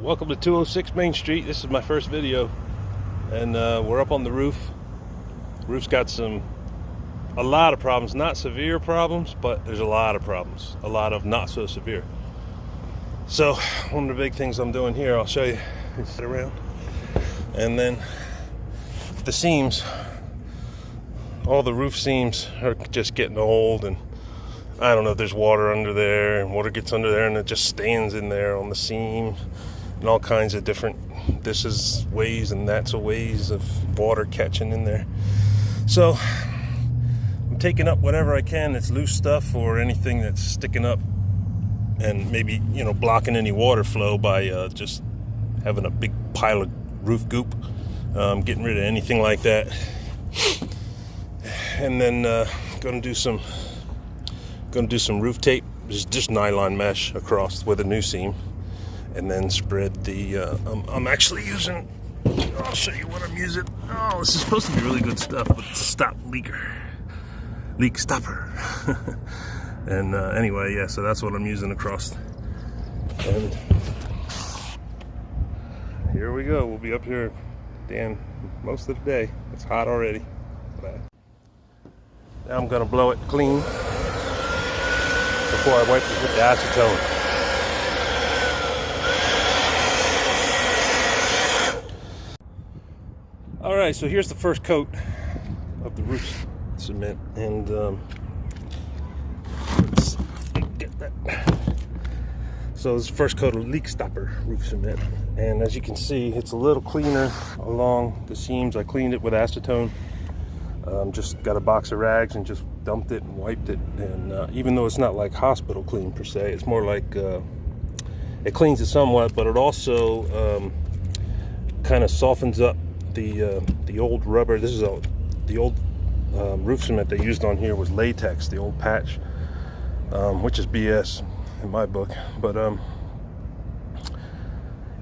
Welcome to 206 Main Street. This is my first video, and we're up on the roof. Roof's got a lot of problems, not severe problems, but there's a lot of problems, a lot of not so severe. So one of the big things I'm doing here, I'll show you, sit around, and then the seams, all the roof seams are just getting old, and I don't know if there's water under there, and water gets under there and it just stands in there on the seam, and all kinds of different this is ways and that's a ways of water catching in there. So I'm taking up whatever I can that's loose stuff or anything that's sticking up and maybe, blocking any water flow by just having a big pile of roof goop, getting rid of anything like that, and then gonna do some roof tape, just nylon mesh across with a new seam, and then spread the I'm actually using, I'll show you what I'm using. Oh, this is supposed to be really good stuff, but it's a leak stopper. And anyway, yeah, so that's what I'm using across. And here we go. We'll be up here, Dan, most of the day. It's hot already. Now I'm gonna blow it clean before I wipe it with the acetone. All right, so here's the first coat of the roof cement, and let's get that. So this is the first coat of leak stopper roof cement, and as you can see, it's a little cleaner along the seams. I cleaned it with acetone. Just got a box of rags and just dumped it and wiped it, and even though it's not like hospital clean per se, it's more like it cleans it somewhat, but it also kind of softens up the old rubber. This is the old roof cement they used on here was latex, the old patch, which is BS in my book, but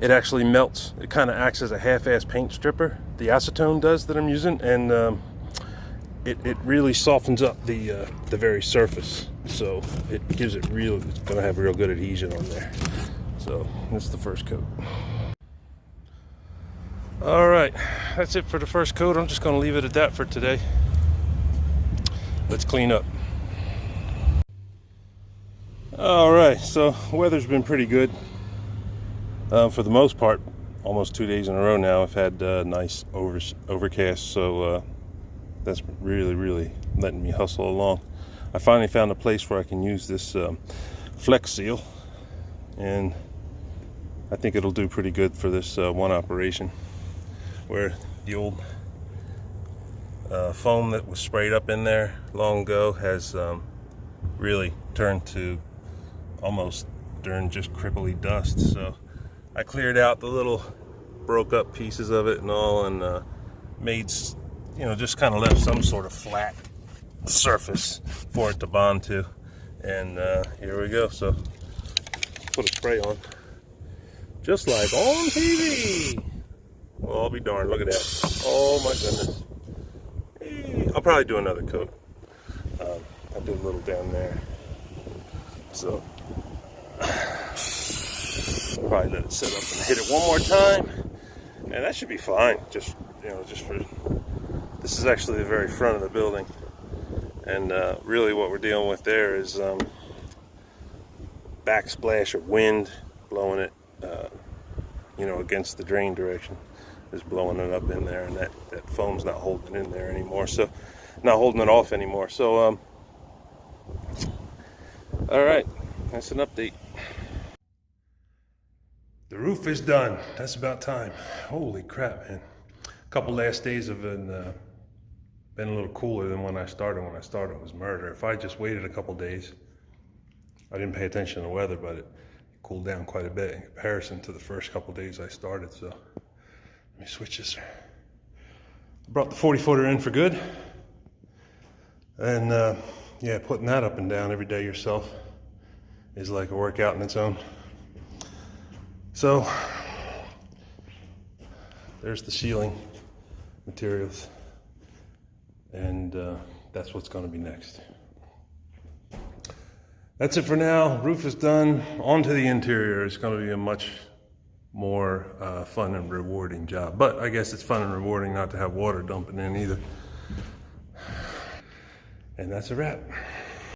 it actually melts. It kind of acts as a half-ass paint stripper, the acetone does that I'm using, and it really softens up the very surface, so it gives it it's gonna have real good adhesion on there. So this is the first coat. All right, that's it for the first coat. I'm just gonna leave it at that for today. Let's clean up. All right, so weather's been pretty good for the most part. Almost 2 days in a row now I've had nice overcast, so that's really letting me hustle along. I finally found a place where I can use this Flex Seal, and I think it'll do pretty good for this one operation, where the old foam that was sprayed up in there long ago has really turned to almost just cripply dust. So I cleared out the little broke up pieces of it and all, and made, just kind of left some sort of flat surface for it to bond to. And here we go. So put a spray on, just like on TV. Well, I'll be darned, look at that. Oh my goodness. I'll probably do another coat. I did a little down there. So I'll probably let it sit up and hit it one more time, and that should be fine. Just for, this is actually the very front of the building, and really what we're dealing with there is backsplash of wind blowing it against the drain direction, is blowing it up in there, and that foam's not holding it in there anymore, so not holding it off anymore. So all right, that's an update. The roof is done. That's about time. Holy crap, man. A couple last days have been a little cooler than when I started. When I started, it was murder. If I just waited a couple days, I didn't pay attention to the weather, but it cooled down quite a bit in comparison to the first couple days I started. So let me switch this. I brought the 40-footer in for good, and yeah, putting that up and down every day yourself is like a workout in its own. So there's the ceiling materials, and that's what's going to be next. That's it for now. Roof is done. On to the interior. It's going to be a much more fun and rewarding job. But I guess it's fun and rewarding not to have water dumping in either. And that's a wrap.